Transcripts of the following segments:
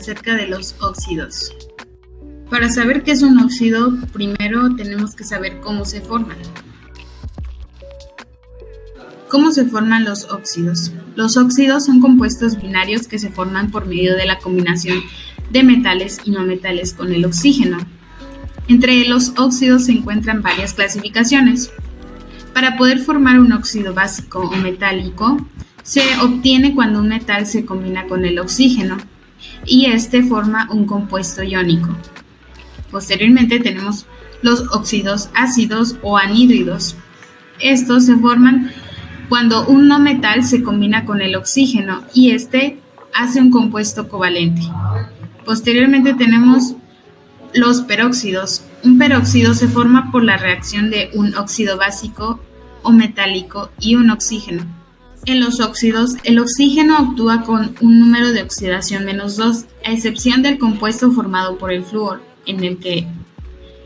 acerca de los óxidos. Para saber qué es un óxido, primero tenemos que saber cómo se forman. ¿Cómo se forman los óxidos? Los óxidos son compuestos binarios que se forman por medio de la combinación de metales y no metales con el oxígeno. Entre los óxidos se encuentran varias clasificaciones. Para poder formar un óxido básico o metálico, se obtiene cuando un metal se combina con el oxígeno y este forma un compuesto iónico. Posteriormente tenemos los óxidos ácidos o anhídridos. Estos se forman cuando un no metal se combina con el oxígeno y este hace un compuesto covalente. Posteriormente tenemos los peróxidos. Un peróxido se forma por la reacción de un óxido básico o metálico y un oxígeno. En los óxidos, el oxígeno actúa con un número de oxidación -2, a excepción del compuesto formado por el flúor, en el que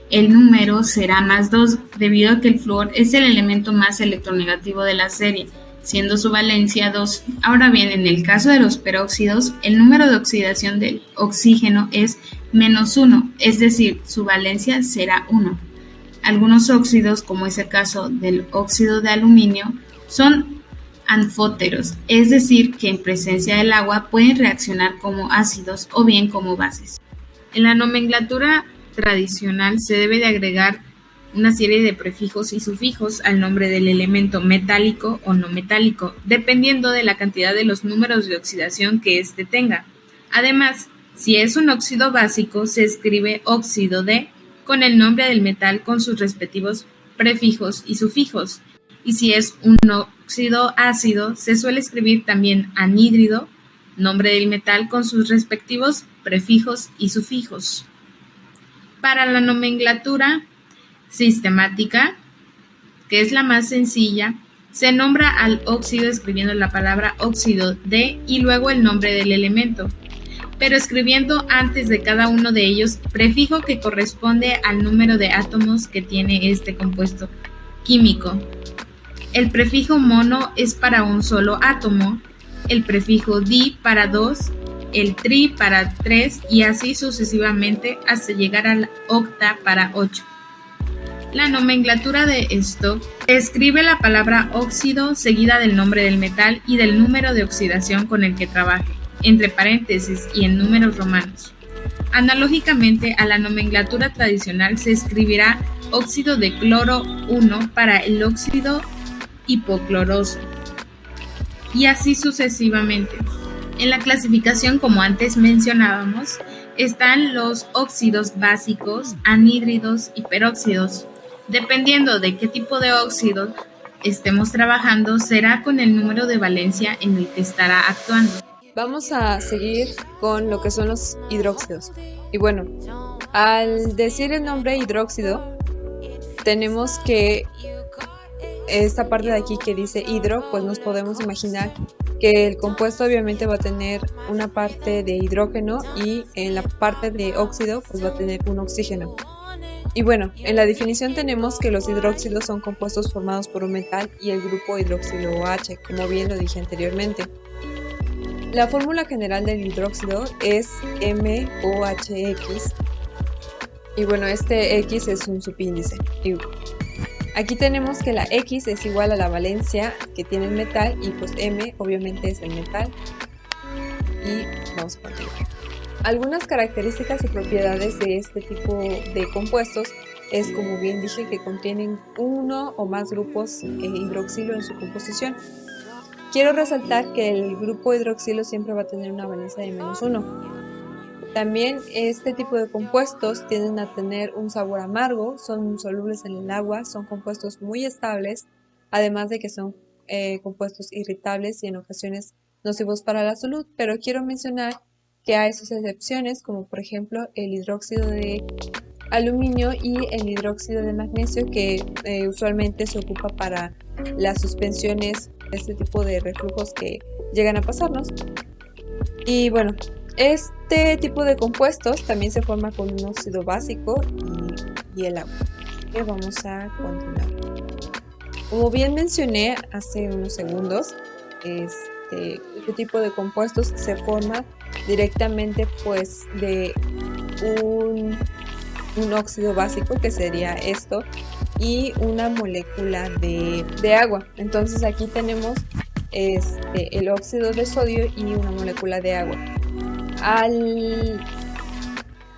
el número será +2, debido a que el flúor es el elemento más electronegativo de la serie, siendo su valencia 2. Ahora bien, en el caso de los peróxidos, el número de oxidación del oxígeno es -1, es decir, su valencia será 1. Algunos óxidos, como es el caso del óxido de aluminio, son anfóteros, es decir, que en presencia del agua pueden reaccionar como ácidos o bien como bases. En la nomenclatura tradicional se debe de agregar una serie de prefijos y sufijos al nombre del elemento metálico o no metálico, dependiendo de la cantidad de los números de oxidación que éste tenga. Además, si es un óxido básico, se escribe óxido de con el nombre del metal con sus respectivos prefijos y sufijos. Y si es un óxido ácido, se suele escribir también anhídrido, nombre del metal con sus respectivos prefijos y sufijos. Para la nomenclatura sistemática, que es la más sencilla, se nombra al óxido escribiendo la palabra óxido de y luego el nombre del elemento, pero escribiendo antes de cada uno de ellos prefijo que corresponde al número de átomos que tiene este compuesto químico. El prefijo mono es para un solo átomo, el prefijo di para 2, el tri para 3 y así sucesivamente hasta llegar al octa para 8. La nomenclatura de esto escribe la palabra óxido seguida del nombre del metal y del número de oxidación con el que trabaje, entre paréntesis y en números romanos. Analógicamente a la nomenclatura tradicional se escribirá óxido de cloro 1 para el óxido hipocloroso y así sucesivamente. En la clasificación, como antes mencionábamos, están los óxidos básicos, anhídridos y peróxidos. Dependiendo de qué tipo de óxido estemos trabajando, será con el número de valencia en el que estará actuando. Vamos a seguir con lo que son los hidróxidos. Y bueno, al decir el nombre hidróxido, tenemos que esta parte de aquí que dice hidro, pues nos podemos imaginar que el compuesto obviamente va a tener una parte de hidrógeno y en la parte de óxido pues va a tener un oxígeno. Y bueno, en la definición tenemos que los hidróxidos son compuestos formados por un metal y el grupo hidroxilo OH, como bien lo dije anteriormente. La fórmula general del hidróxido es MOHX y bueno, este X es un subíndice. Aquí tenemos que la X es igual a la valencia que tiene el metal y pues M obviamente es el metal. Y vamos a continuar. Algunas características y propiedades de este tipo de compuestos es, como bien dije, que contienen uno o más grupos hidroxilo en su composición. Quiero resaltar que el grupo hidroxilo siempre va a tener una valencia de -1. También este tipo de compuestos tienden a tener un sabor amargo, son solubles en el agua, son compuestos muy estables, además de que son compuestos irritables y en ocasiones nocivos para la salud, pero quiero mencionar que hay sus excepciones, como por ejemplo el hidróxido de aluminio y el hidróxido de magnesio, que usualmente se ocupa para las suspensiones, este tipo de reflujos que llegan a pasarnos. Y bueno, este tipo de compuestos también se forma con un óxido básico y el agua. Vamos a continuar. Como bien mencioné hace unos segundos, este tipo de compuestos se forma directamente pues de un óxido básico, que sería esto, y una molécula de agua. Entonces aquí tenemos el óxido de sodio y una molécula de agua. Al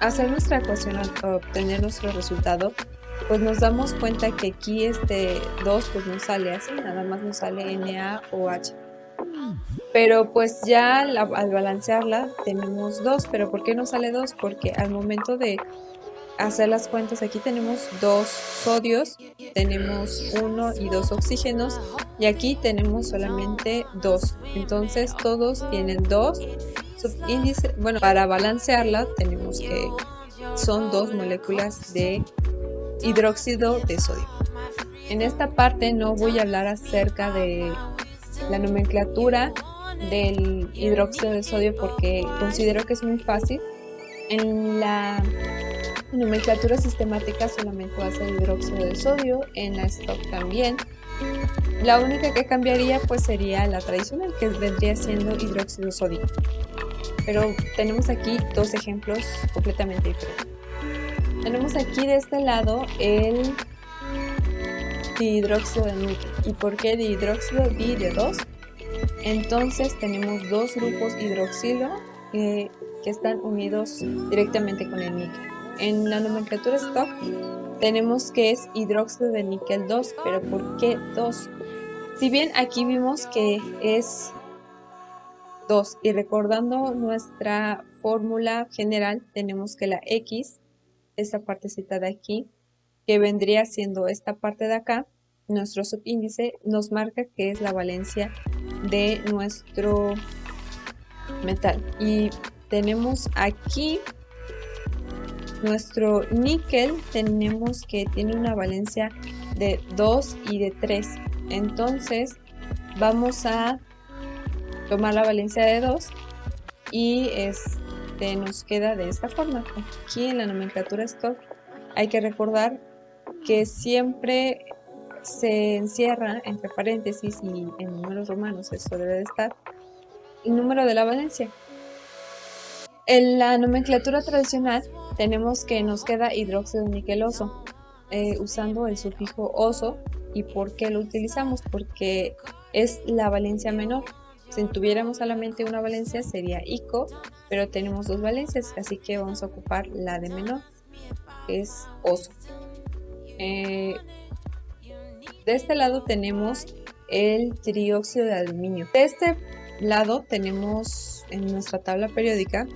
hacer nuestra ecuación, al obtener nuestro resultado, pues nos damos cuenta que aquí este 2 pues no sale así, nada más nos sale NaOH. Pero pues ya al balancearla tenemos 2, pero ¿por qué no sale 2? Porque al momento de hacer las cuentas, aquí tenemos 2 sodios, tenemos 1 y 2 oxígenos, y aquí tenemos solamente 2. Entonces todos tienen 2 subíndices. Bueno, para balancearla tenemos que son 2 moléculas de hidróxido de sodio. En esta parte no voy a hablar acerca de la nomenclatura del hidróxido de sodio porque considero que es muy fácil. En la nomenclatura sistemática solamente va a ser hidróxido de sodio, en la stock también. La única que cambiaría pues sería la tradicional, que vendría siendo hidróxido sódico. Pero tenemos aquí dos ejemplos completamente diferentes. Tenemos aquí de este lado el dihidróxido de níquel. ¿Y por qué dihidróxido? Di de 2. Entonces tenemos dos grupos hidroxilo que están unidos directamente con el níquel. En la nomenclatura stock tenemos que es hidróxido de níquel 2, pero ¿por qué 2? Si bien aquí vimos que es 2 y recordando nuestra fórmula general tenemos que la X, esta partecita de aquí, que vendría siendo esta parte de acá, nuestro subíndice nos marca que es la valencia de nuestro metal. Y tenemos aquí nuestro níquel, tenemos que tiene una valencia de 2 y de 3. Entonces vamos a tomar la valencia de 2 y nos queda de esta forma. Aquí en la nomenclatura stock hay que recordar que siempre se encierra entre paréntesis y en números romanos, eso debe de estar, el número de la valencia. En la nomenclatura tradicional tenemos que nos queda hidróxido niqueloso, usando el sufijo oso. ¿Y por qué lo utilizamos? Porque es la valencia menor. Si tuviéramos solamente una valencia sería ico, pero tenemos dos valencias, así que vamos a ocupar la de menor, que es oso. De este lado tenemos el trióxido de aluminio. De este lado tenemos en nuestra tabla periódica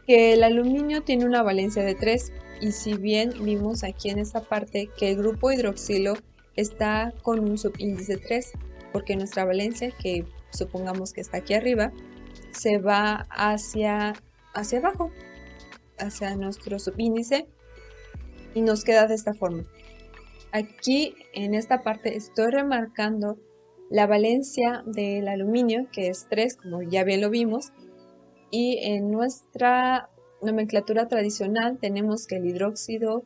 que el aluminio tiene una valencia de 3, y si bien vimos aquí en esta parte que el grupo hidroxilo está con un subíndice 3, porque nuestra valencia, que supongamos que está aquí arriba, se va hacia abajo, hacia nuestro subíndice, y nos queda de esta forma. Aquí en esta parte estoy remarcando la valencia del aluminio, que es 3, como ya bien lo vimos, y en nuestra nomenclatura tradicional tenemos que el hidróxido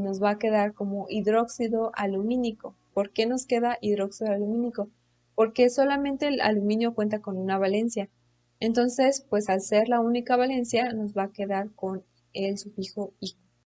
nos va a quedar como hidróxido alumínico. ¿Por qué nos queda hidróxido alumínico? Porque solamente el aluminio cuenta con una valencia. Entonces, pues al ser la única valencia, nos va a quedar con el sufijo ico.